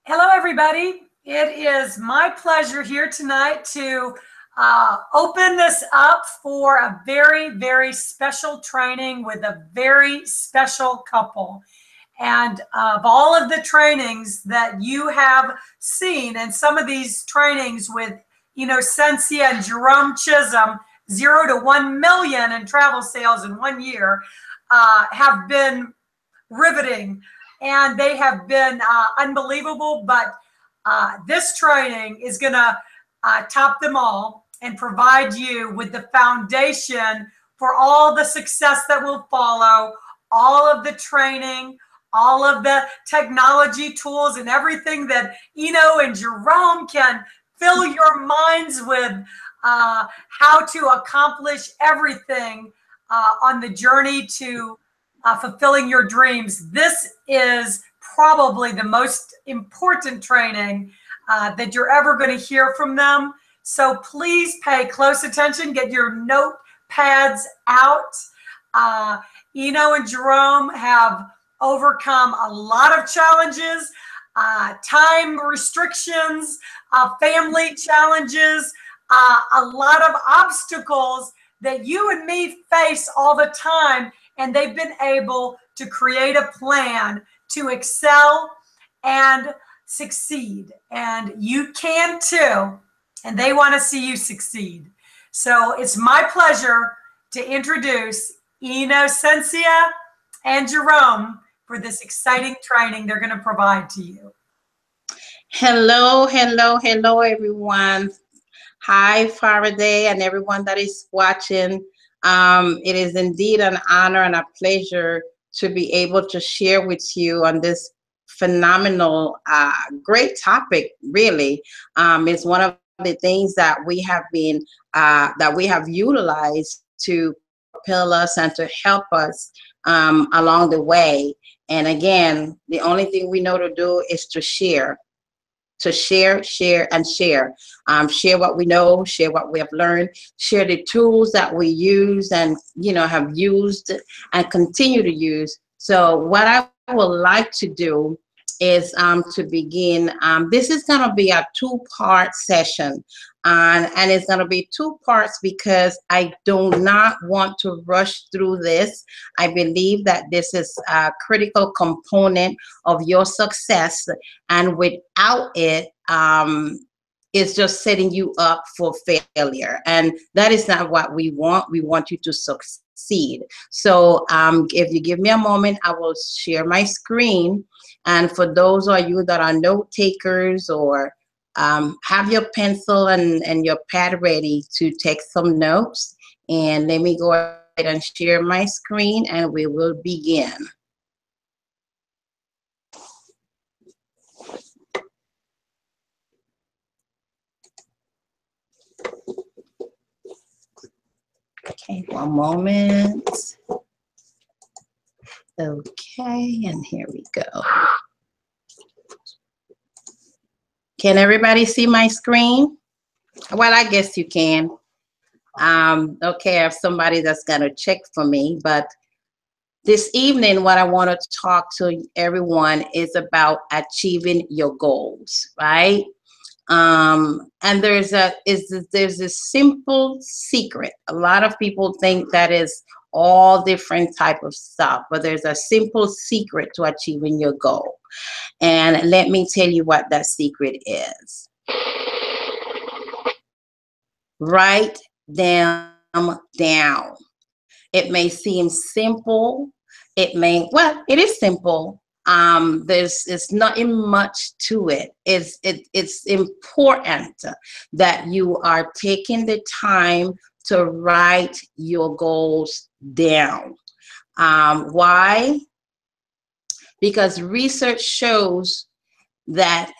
Hello, everybody. It is my pleasure here tonight to open this up for a very, very special training with a very special couple. And of all of the trainings that you have seen, and some of these trainings with Inocencia and Jerome 0 to 1 million in travel sales in 1 year, have been riveting, and they have been unbelievable. But this training is going to top them all and provide you with the foundation for all the success that will follow, all of the training, all of the technology tools, and everything that Ino and Jerome can fill your minds with, how to accomplish everything on the journey to fulfilling your dreams. This is probably the most important training that you're ever going to hear from them. So please pay close attention. Get your notepads out. Ino and Jerome have overcome a lot of challenges, time restrictions, family challenges, a lot of obstacles that you and me face all the time. And they've been able to create a plan to excel and succeed. And you can too. And they want to see you succeed. So it's my pleasure to introduce Inocencia and Jerome for this exciting training they're going to provide to you. Hello, hello, hello, everyone. Hi, Faraday, and everyone that is watching. It is indeed an honor and a pleasure to be able to share with you on this phenomenal, great topic. Really, it's one of the things that we have been utilized to propel us and to help us along the way. And again, the only thing we know to do is to share. To share, and share. Share what we know, share what we have learned, share the tools that we use and have used and continue to use. So what I would like to do is to begin. This is going to be a two-part session, and it's going to be 2 parts because I do not want to rush through this. I believe that this is a critical component of your success, and without it, it's just setting you up for failure, and that is not what we want. We want you to succeed. So if you give me a moment, I will share my screen. And for those of you that are note takers or have your pencil and your pad ready to take some notes, and let me go ahead and share my screen and we will begin. Okay, one moment. Okay, and here we go. Can everybody see my screen? Well, I guess you can. Okay, I have somebody that's gonna check for me, but this evening, what I want to talk to everyone is about achieving your goals, right? And there's a simple secret. A lot of people think that is all different type of stuff, but there's a simple secret to achieving your goal. And let me tell you what that secret is. Write them down. It may seem simple. It is simple. It's nothing much to it. It's important that you are taking the time to write your goals down. Why? Because research shows that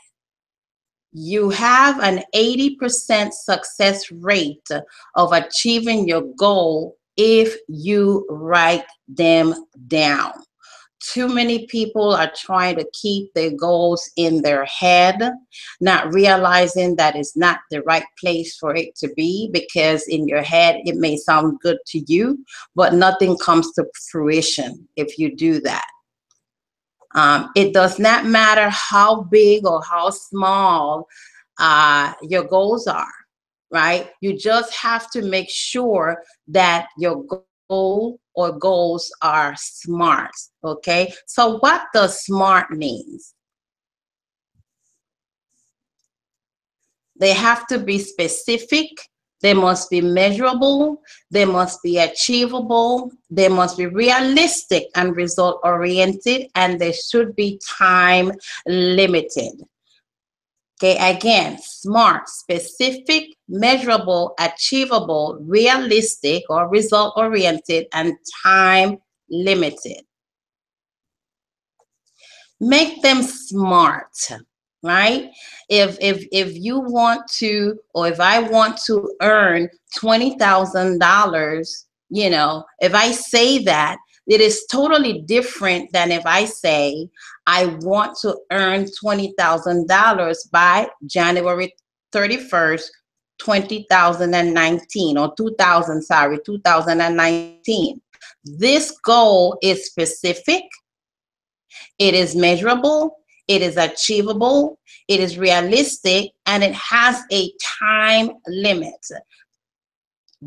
you have an 80% success rate of achieving your goal if you write them down. Too many people are trying to keep their goals in their head, not realizing that it's not the right place for it to be, because in your head it may sound good to you, but nothing comes to fruition if you do that. It does not matter how big or how small your goals are, right? You just have to make sure that your goal or goals are smart, okay? So what does smart means? They have to be specific. They must be measurable. They must be achievable. They must be realistic and result oriented, and they should be time limited. Okay, again, smart, specific, measurable, achievable, realistic or result oriented, and time limited. Make them smart, right? If you want to, or if I want to earn $20,000, if I say that, it is totally different than if I say I want to earn $20,000 by January 31st, 2019, or 2019. This goal is specific, it is measurable, it is achievable, it is realistic, and it has a time limit.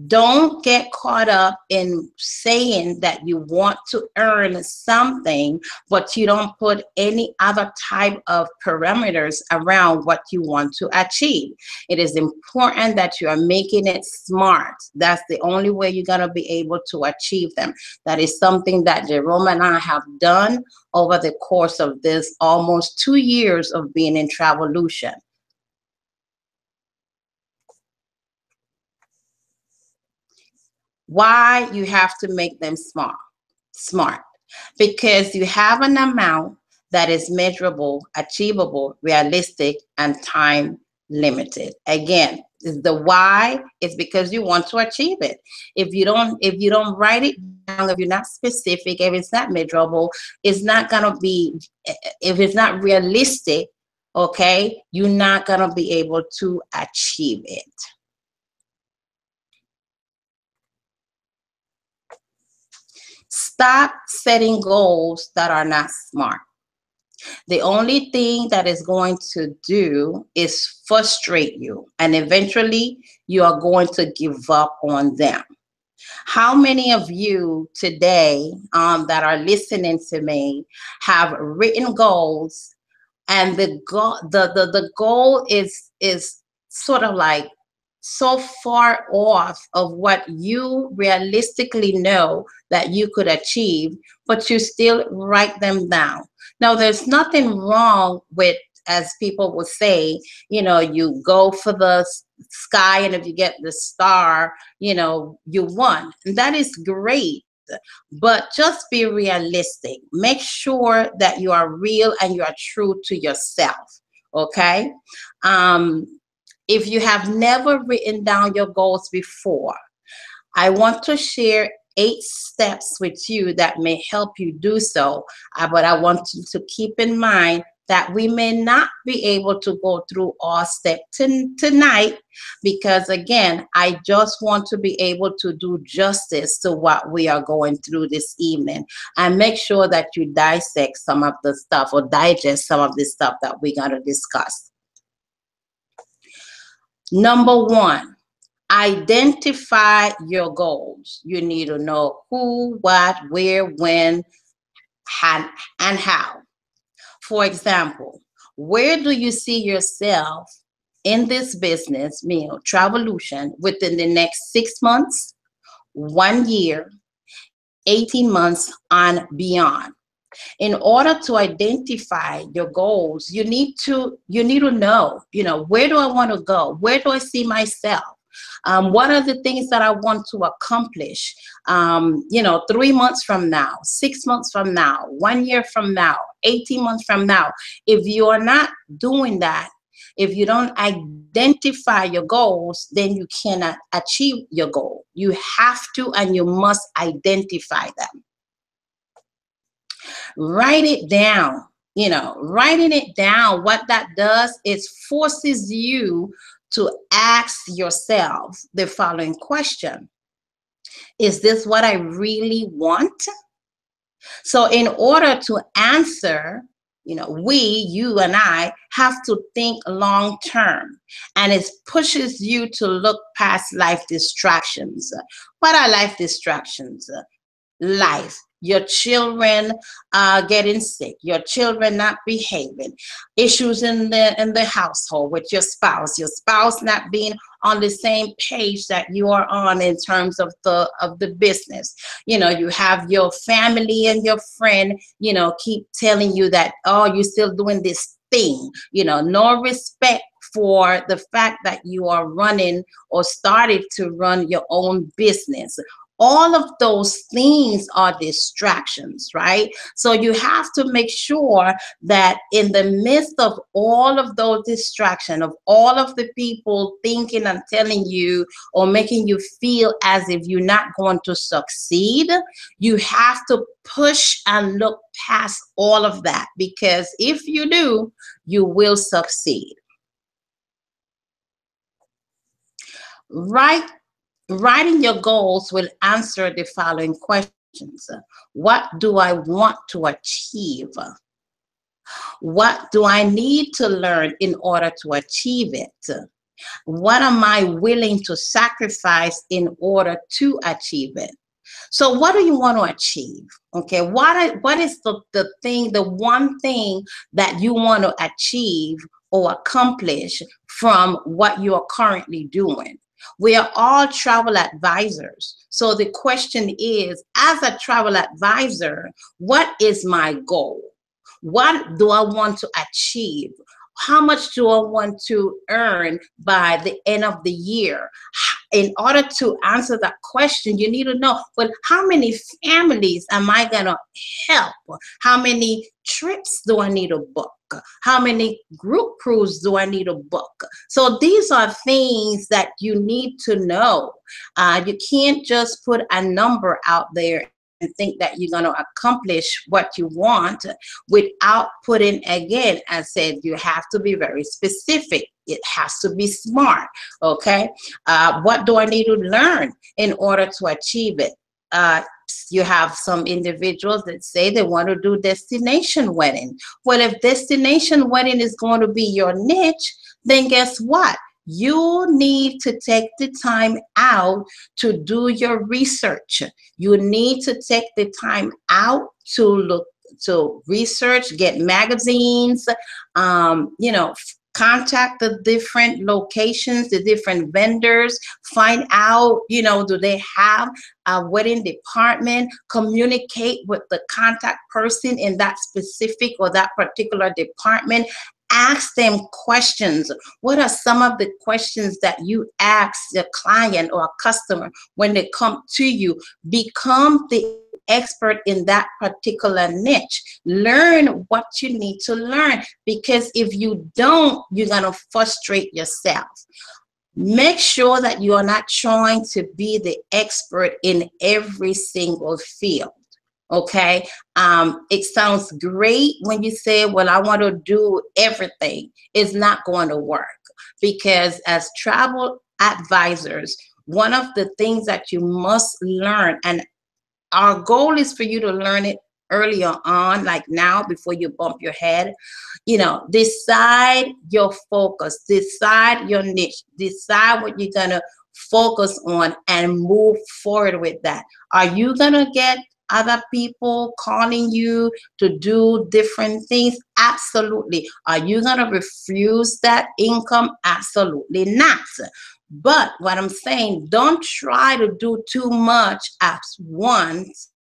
Don't get caught up in saying that you want to earn something, but you don't put any other type of parameters around what you want to achieve. It is important that you are making it smart. That's the only way you're going to be able to achieve them. That is something that Jerome and I have done over the course of this almost 2 years of being in Travolution. Why you have to make them smart? Because you have an amount that is measurable, achievable, realistic, and time limited. Again, the why is because you want to achieve it. If you don't write it down, if you're not specific, if it's not measurable, it's not gonna be, if it's not realistic, okay, you're not gonna be able to achieve it. Stop setting goals that are not smart. The only thing that is going to do is frustrate you, and eventually you are going to give up on them. How many of you today that are listening to me have written goals, and the goal is sort of like so far off of what you realistically know that you could achieve, but you still write them down? Now, there's nothing wrong with, as people will say, you go for the sky, and if you get the star, you won. And that is great. But just be realistic. Make sure that you are real and you are true to yourself. Okay? If you have never written down your goals before, I want to share 8 steps with you that may help you do so. But I want you to keep in mind that we may not be able to go through all steps tonight, because again, I just want to be able to do justice to what we are going through this evening, and make sure that you dissect some of the stuff, or digest some of the stuff that we're going to discuss. Number 1, identify your goals. You need to know who, what, where, when, and how. For example, where do you see yourself in this business, Travolution, within the next 6 months, 1 year, 18 months, and beyond? In order to identify your goals, you need to know, where do I want to go? Where do I see myself? What are the things that I want to accomplish, 3 months from now, 6 months from now, 1 year from now, 18 months from now? If you are not doing that, if you don't identify your goals, then you cannot achieve your goal. You have to, and you must identify them. Write it down. Writing it down, what that does is forces you to ask yourself the following question: is this what I really want? So in order to answer, you and I have to think long term, and it pushes you to look past life distractions. What are life distractions? Life, your children getting sick, your children not behaving, issues in the household with your spouse not being on the same page that you are on in terms of the business. You have your family and your friend, keep telling you that, oh, you're still doing this thing, no respect for the fact that you are running or started to run your own business. All of those things are distractions, right? So you have to make sure that in the midst of all of those distractions, of all of the people thinking and telling you or making you feel as if you're not going to succeed, you have to push and look past all of that, because if you do, you will succeed. Writing your goals will answer the following questions. What do I want to achieve? What do I need to learn in order to achieve it? What am I willing to sacrifice in order to achieve it? So what do you want to achieve? Okay, what is the thing, the one thing that you want to achieve or accomplish from what you are currently doing? We are all travel advisors. So the question is, as a travel advisor, what is my goal? What do I want to achieve? How much do I want to earn by the end of the year? In order to answer that question, you need to know, well, how many families am I going to help? How many trips do I need to book? How many group cruises do I need to book? So these are things that you need to know. You can't just put a number out there and think that you're going to accomplish what you want without putting, again, I said, you have to be very specific. It has to be smart. Okay. What do I need to learn in order to achieve it? You have some individuals that say they want to do destination wedding. Well, if destination wedding is going to be your niche, then guess what? You need to take the time out to do your research. You need to take the time out to look, to research, get magazines, contact the different locations, the different vendors, find out, do they have a wedding department, communicate with the contact person in that specific or that particular department. Ask them questions. What are some of the questions that you ask the client or a customer when they come to you? Become the expert in that particular niche. Learn what you need to learn, because if you don't, you're going to frustrate yourself. Make sure that you are not trying to be the expert in every single field. Okay. It sounds great when you say, well, I want to do everything. It's not going to work, because as travel advisors, one of the things that you must learn, and our goal is for you to learn it earlier on, like now, before you bump your head, decide your focus, decide your niche, decide what you're going to focus on and move forward with that. Are you going to get other people calling you to do different things? Absolutely. Are you going to refuse that income? Absolutely not. But what I'm saying, don't try to do too much at once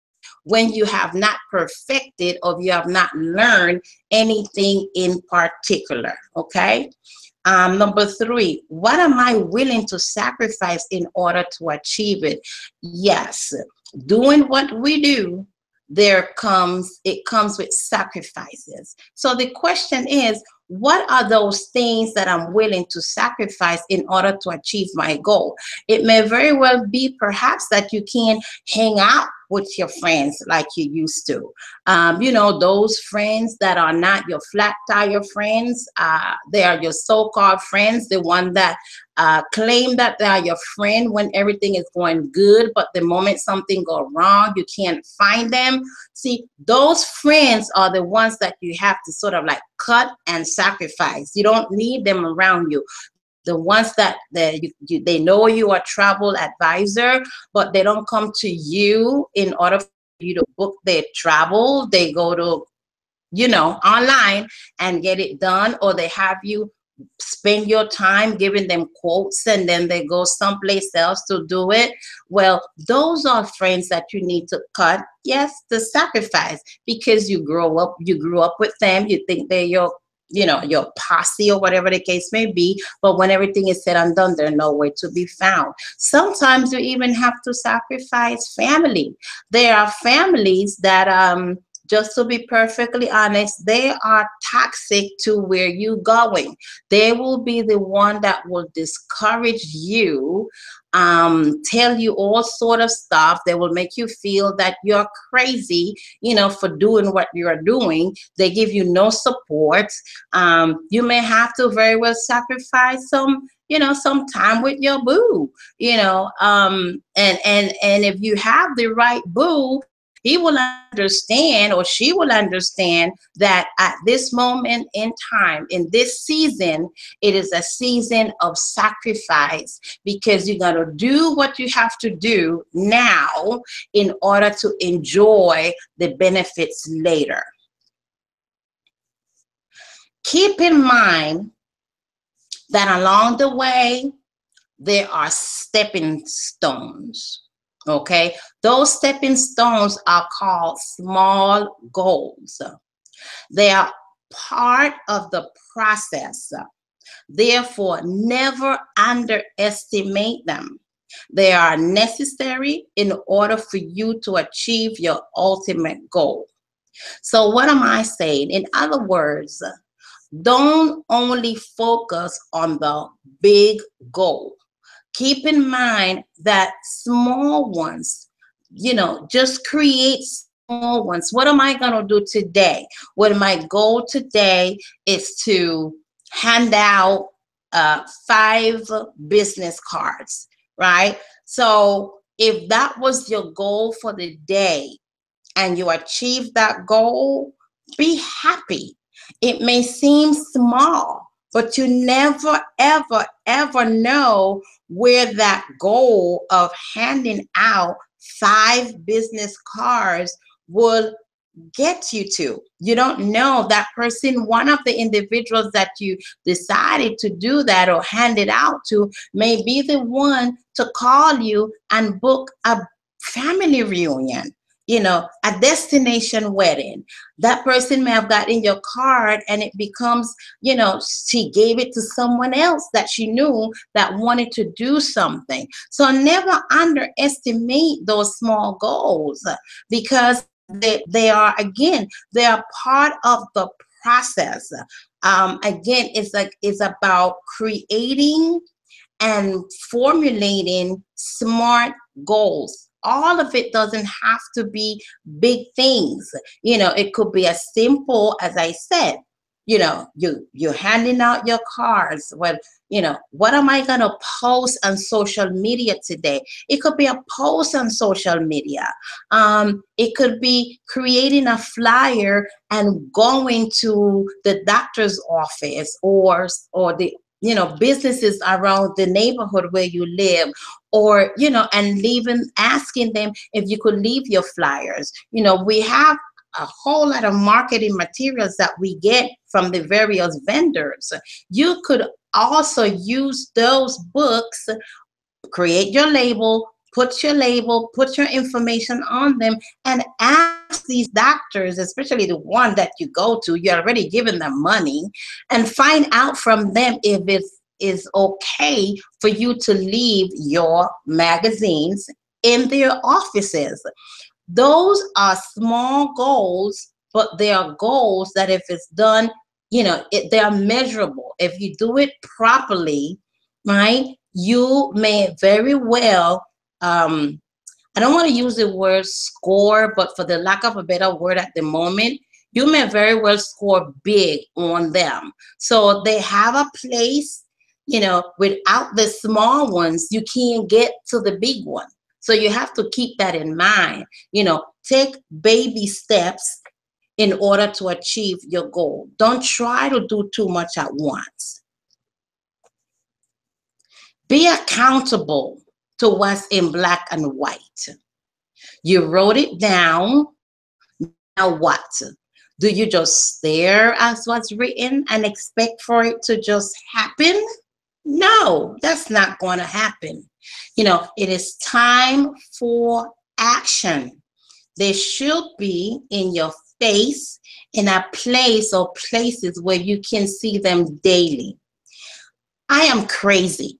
when you have not perfected or you have not learned anything in particular. Okay. Number 3, what am I willing to sacrifice in order to achieve it? Yes, doing what we do, it comes with sacrifices. So the question is, what are those things that I'm willing to sacrifice in order to achieve my goal? It may very well be perhaps that you can hang out with your friends like you used to. You know, those friends that are not your flat tire friends, they are your so-called friends, the one that claim that they are your friend when everything is going good, but the moment something go wrong, you can't find them. See, those friends are the ones that you have to sort of like cut and sacrifice. You don't need them around you. The ones that they know you are travel advisor, but they don't come to you in order for you to book their travel. They go to, you know, online and get it done, or they have you spend your time giving them quotes and then they go someplace else to do it. Well, those are friends that you need to cut, yes, to sacrifice, because you grew up with them, you think they're your, you know, your posse or whatever the case may be, but when everything is said and done, they're nowhere to be found. Sometimes you even have to sacrifice family. There are families that just to be perfectly honest, they are toxic to where you're going. They will be the one that will discourage you, tell you all sort of stuff. They will make you feel that you're crazy, you know, for doing what you're doing. They give you no support. You may have to very well sacrifice some, you know, some time with your boo, you know, and if you have the right boo, he will understand, or she will understand, that at this moment in time, in this season, it is a season of sacrifice, because you got to do what you have to do now in order to enjoy the benefits later. Keep in mind that along the way, there are stepping stones. Okay, those stepping stones are called small goals. They are part of the process. Therefore, never underestimate them. They are necessary in order for you to achieve your ultimate goal. So what am I saying? In other words, don't only focus on the big goal. Keep in mind that small ones, you know, just create small ones. What am I going to do today? What my goal today is to hand out 5 business cards, right? So if that was your goal for the day and you achieve that goal, be happy. It may seem small, but you never, ever, ever know where that goal of handing out 5 business cards will get you to. You don't know that person, one of the individuals that you decided to do that or hand it out to, may be the one to call you and book a family reunion, you know, a destination wedding. That person may have gotten your card and it becomes, you know, she gave it to someone else that she knew that wanted to do something. So never underestimate those small goals, because they are, again, they are part of the process. Again, it's about creating and formulating smart goals. All of it doesn't have to be big things. You know, it could be as simple as I said, you know, you're handing out your cards. Well, you know, what am I going to post on social media today? It could be a post on social media. It could be creating a flyer and going to the doctor's office or the, you know, businesses around the neighborhood where you live, or, you know, and leaving, asking them if you could leave your flyers. You know, we have a whole lot of marketing materials that we get from the various vendors. You could also use those books, create your label, put your information on them, and ask these doctors, especially the one that you go to, you're already giving them money, and find out from them if it is okay for you to leave your magazines in their offices. Those are small goals, but they are goals that if it's done, you know, they are measurable. If you do it properly, right, you may very well I don't want to use the word score, but for the lack of a better word at the moment, you may very well score big on them. So they have a place, without the small ones, you can't get to the big one. So you have to keep that in mind. Take baby steps in order to achieve your goal. Don't try to do too much at once. Be accountable to what's in black and white. You wrote it down. Now what? Do you just stare at what's written and expect for it to just happen? No, that's not going to happen. It is time for action. They should be in your face, in a place or places where you can see them daily. I am crazy.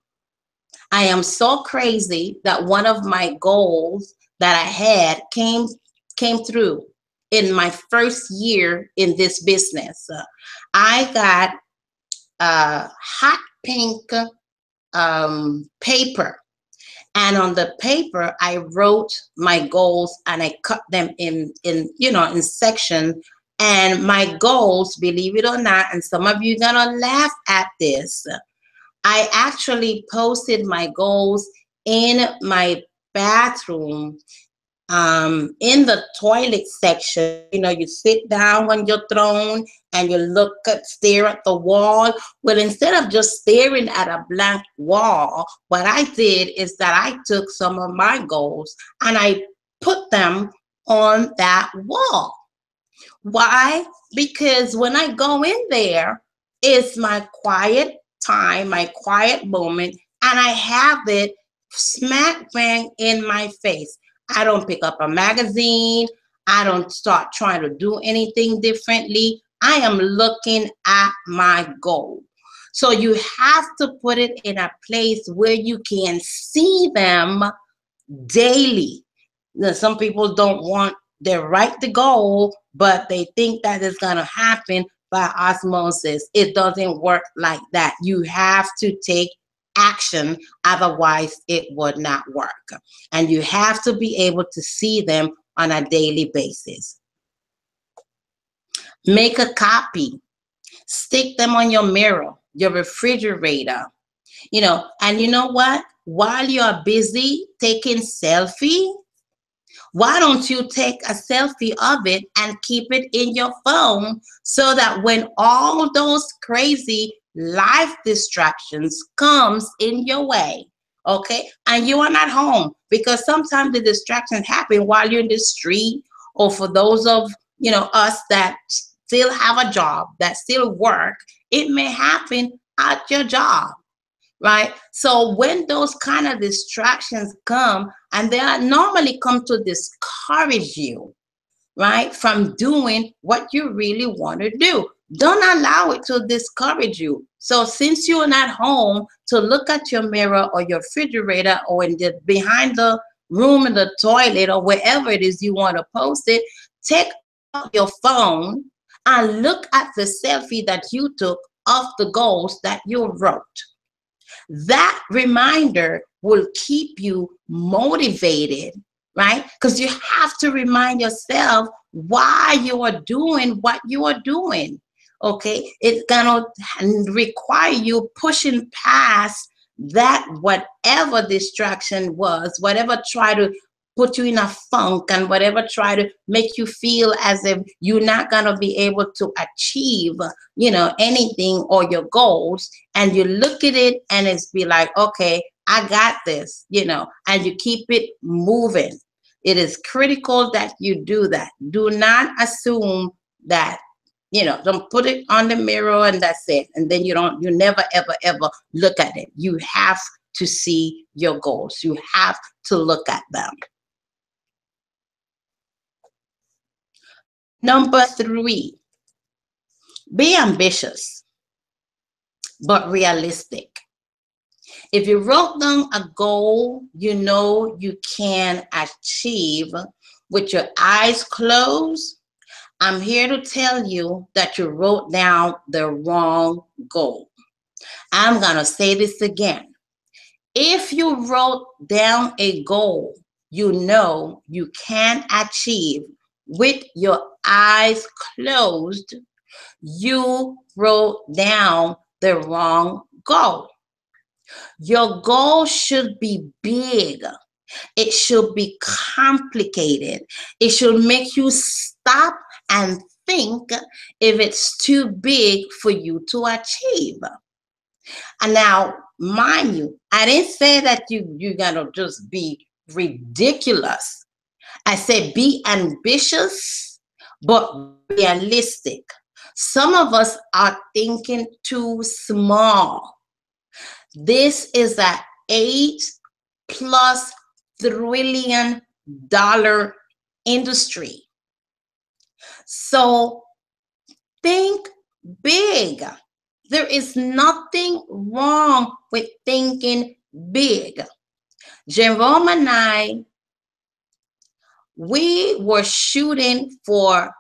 I am so crazy that one of my goals that I had came through in my first year in this business. I got a hot pink paper, and on the paper I wrote my goals and I cut them in section. And my goals, believe it or not, and some of you are gonna laugh at this, I actually posted my goals in my bathroom, in the toilet section. You sit down on your throne and you stare at the wall. Well, instead of just staring at a blank wall, what I did is that I took some of my goals and I put them on that wall. Why? Because when I go in there, it's my quiet time, my quiet moment, and I have it smack bang in my face. I don't pick up a magazine. I don't start trying to do anything differently. I am looking at my goal. So you have to put it in a place where you can see them daily. Now, some people don't want, they write the goal, but they think that it's going to happen by osmosis. It doesn't work like that. You have to take action, otherwise it would not work. And you have to be able to see them on a daily basis. Make a copy. Stick them on your mirror, your refrigerator. And you know what? While you're busy taking selfie, why don't you take a selfie of it and keep it in your phone so that when all those crazy life distractions comes in your way, okay, and you are not home, because sometimes the distractions happen while you're in the street, or for those of us that still have a job, that still work, it may happen at your job. Right? So when those kind of distractions come, and they are normally come to discourage you, right, from doing what you really want to do. Don't allow it to discourage you. So since you're not home to look at your mirror or your refrigerator or behind the room in the toilet or wherever it is you want to post it, take out your phone and look at the selfie that you took of the goals that you wrote. That reminder will keep you motivated, right? Because you have to remind yourself why you are doing what you are doing, okay? It's gonna require you pushing past that, whatever distraction was, whatever try to put you in a funk, and whatever try to make you feel as if you're not going to be able to achieve, anything or your goals. And you look at it and it's be like, okay, I got this, and you keep it moving. It is critical that you do that. Do not assume that, don't put it on the mirror and that's it. And then you never, ever, ever look at it. You have to see your goals. You have to look at them. Number 3, be ambitious, but realistic. If you wrote down a goal you can achieve with your eyes closed, I'm here to tell you that you wrote down the wrong goal. I'm going to say this again. If you wrote down a goal you know you can achieve with your eyes closed, you wrote down the wrong goal. Your goal should be big. It should be complicated. It should make you stop and think if it's too big for you to achieve. And now, mind you, I didn't say that you're gonna just be ridiculous. I said be ambitious, but realistic. Some of us are thinking too small. This is a $8+ trillion industry. So think big. There is nothing wrong with thinking big. Jerome and I, we were shooting for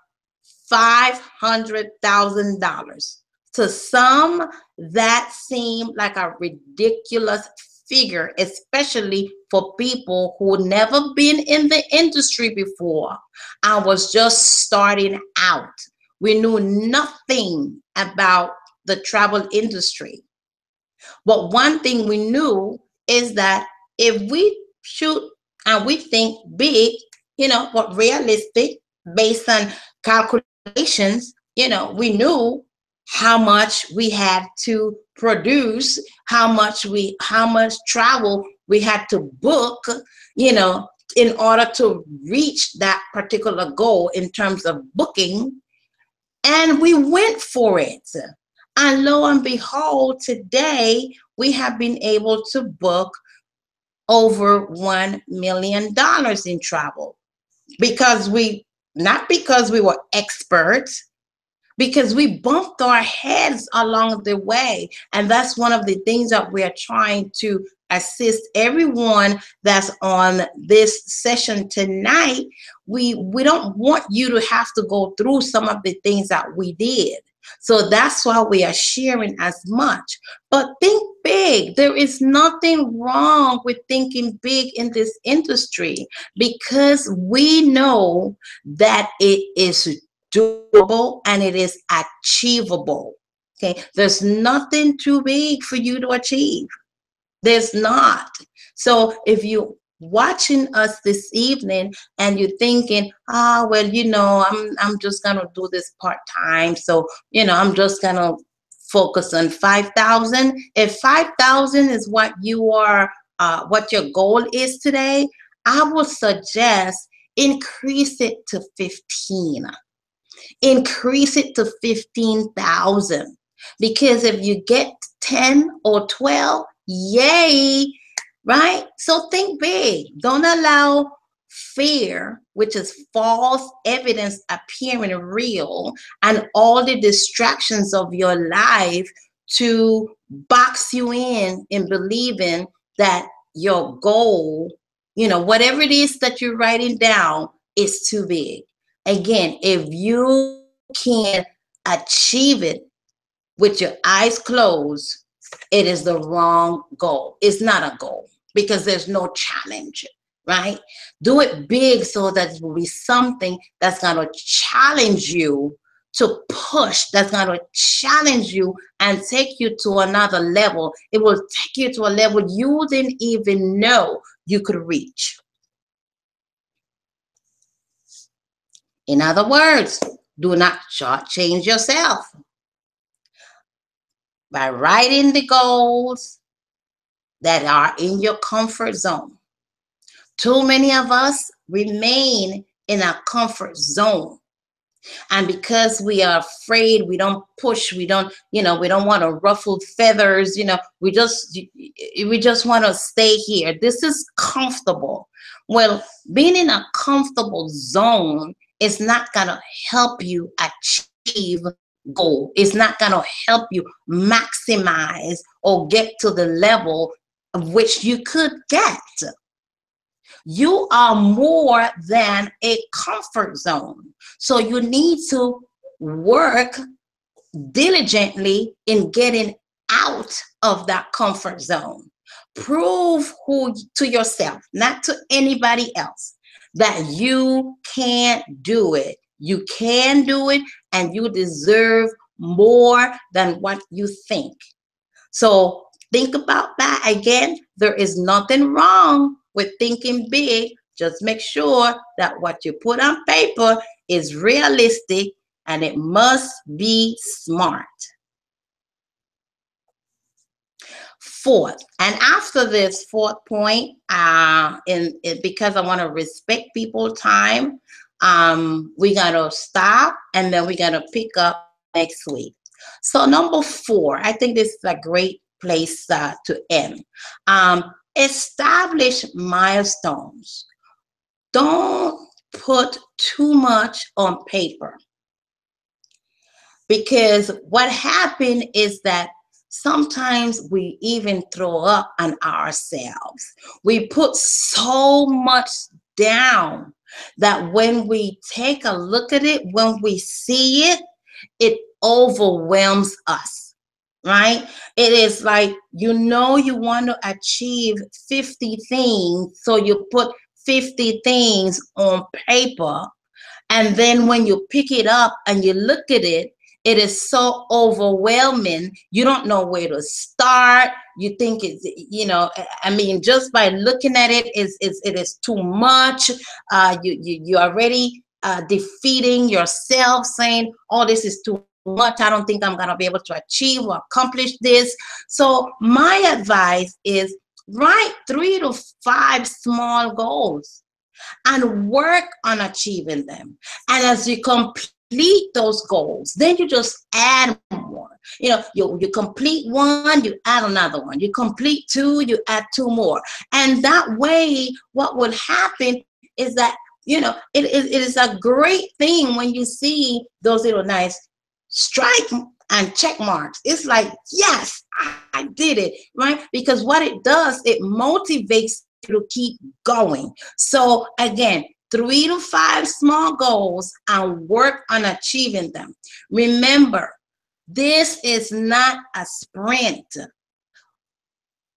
$500,000. To some, that seemed like a ridiculous figure, especially for people who never been in the industry before. I was just starting out. We knew nothing about the travel industry. But one thing we knew is that if we shoot and we think big, but realistic based on calculations, we knew how much we had to produce, how much travel we had to book, in order to reach that particular goal in terms of booking. And we went for it. And lo and behold, today we have been able to book over $1 million in travel not because we were experts, because we bumped our heads along the way. And that's one of the things that we are trying to assist everyone that's on this session tonight. We don't want you to have to go through some of the things that we did. So that's why we are sharing as much. But think big. There is nothing wrong with thinking big in this industry, because we know that it is doable and it is achievable. Okay, there's nothing too big for you to achieve. There's not. So if you watching us this evening and you're thinking, I'm just gonna do this part-time, so I'm just gonna focus on 5,000. If 5,000 is what you are what your goal is today, I would suggest increase it to 15. Increase it to 15,000, because if you get 10 or 12, yay, right? So think big. Don't allow fear, which is false evidence appearing real, and all the distractions of your life to box you in believing that your goal, whatever it is that you're writing down, is too big. Again, if you can achieve it with your eyes closed, it is the wrong goal. It's not a goal, because there's no challenge, right? Do it big so that it will be something that's going to challenge you to push, that's going to challenge you and take you to another level. It will take you to a level you didn't even know you could reach. In other words, do not shortchange yourself. By writing the goals that are in your comfort zone. Too many of us remain in our comfort zone. And because we are afraid, we don't push, we don't want to ruffle feathers, we just want to stay here. This is comfortable. Well, being in a comfortable zone is not going to help you achieve goal. It's not going to help you maximize or get to the level of which you could get. You are more than a comfort zone. So you need to work diligently in getting out of that comfort zone. Prove to yourself, not to anybody else, that you can do it. You can do it, and you deserve more than what you think. So think about that. Again, there is nothing wrong with thinking big. Just make sure that what you put on paper is realistic, and it must be smart. Fourth, and after this fourth point, because I want to respect people's time, we gotta stop, and then we gotta pick up next week. So number 4, I think this is a great place to end. Establish milestones. Don't put too much on paper, because what happened is that sometimes we even throw up on ourselves. We put so much down that when we take a look at it, when we see it, it overwhelms us, right? It is like, you want to achieve 50 things, so you put 50 things on paper, and then when you pick it up and you look at it, it is so overwhelming. You don't know where to start. You think it's, just by looking at it, it is too much. You already defeating yourself, saying, oh, this is too much. I don't think I'm going to be able to achieve or accomplish this. So my advice is write 3 to 5 small goals and work on achieving them. And as you complete those goals, then you just add more. You complete one, you add another one. You complete 2, you add 2 more. And that way, what would happen is that, it is a great thing when you see those little nice strike and check marks. It's like, yes, I did it, right? Because what it does, it motivates you to keep going. So again, 3 to 5 small goals and work on achieving them. Remember, this is not a sprint.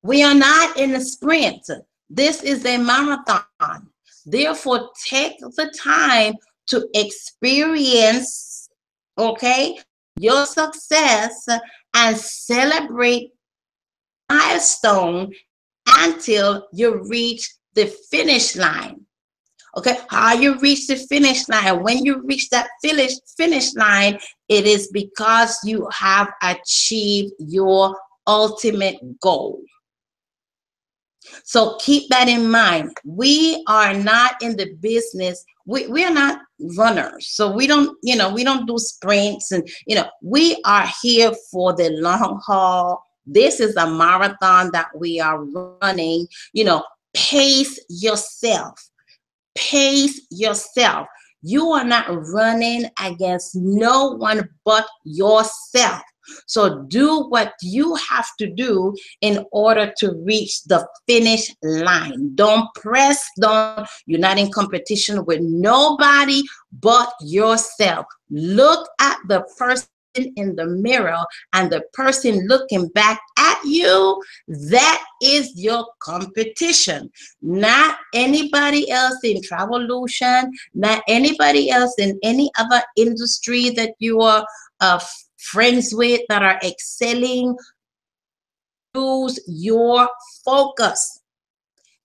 We are not in a sprint. This is a marathon. Therefore, take the time to experience, your success and celebrate milestone until you reach the finish line. Okay, how you reach the finish line? When you reach that finish line, it is because you have achieved your ultimate goal. So keep that in mind. We are not in the business. We are not runners. So we don't do sprints, and we are here for the long haul. This is a marathon that we are running. Pace yourself. Pace yourself. You are not running against no one but yourself. So do what you have to do in order to reach the finish line. Don't press. You're not in competition with nobody but yourself. Look at the person in the mirror, and the person looking back at you, that is your competition. Not anybody else in Travolution, not anybody else in any other industry that you are friends with that are excelling. Lose your focus.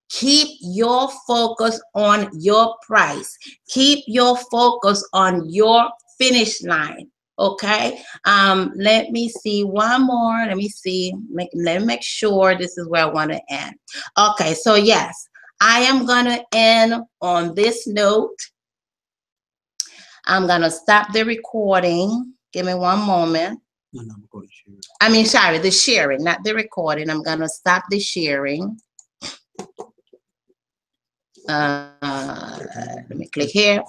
Keep your focus on your price. Keep your focus on your finish line. Okay, let me see one more. Let me see. Let me make sure this is where I want to end. Okay, so yes, I am gonna end on this note. I'm gonna stop the recording. Give me one moment. No, I'm going to share. I mean, sorry, the sharing, not the recording. I'm gonna stop the sharing. Let me click here.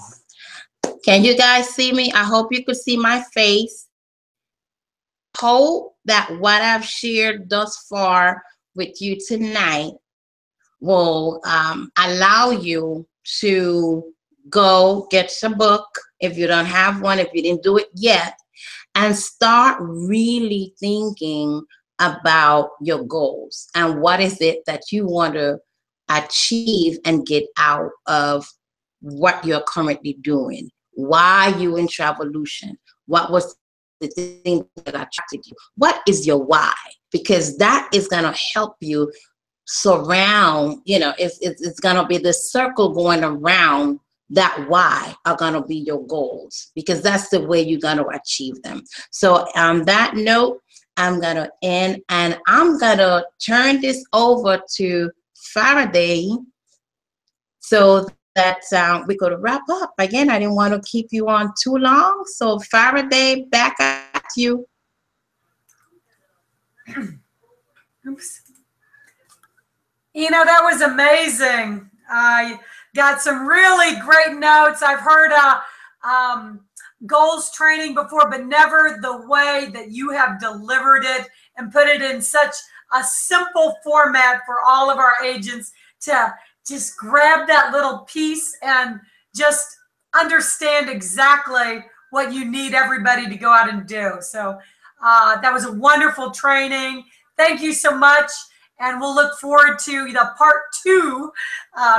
Can you guys see me? I hope you could see my face. Hope that what I've shared thus far with you tonight will allow you to go get a book if you don't have one, if you didn't do it yet, and start really thinking about your goals and what is it that you want to achieve and get out of what you're currently doing. Why you in Travolution? What was the thing that attracted you? What is your why? Because that is going to help you surround, it's going to be the circle going around that why are going to be your goals, because that's the way you're going to achieve them. So on that note, I'm going to end, and I'm going to turn this over to Faraday so that we could wrap up. Again, I didn't want to keep you on too long. So Faraday, back at you. Oops. That was amazing. I got some really great notes. I've heard goals training before, but never the way that you have delivered it and put it in such a simple format for all of our agents to just grab that little piece and just understand exactly what you need everybody to go out and do. So that was a wonderful training. Thank you so much. And we'll look forward to the part 2,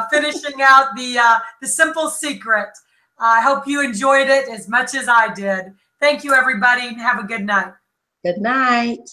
finishing out the simple secret. I hope you enjoyed it as much as I did. Thank you, everybody, and have a good night. Good night.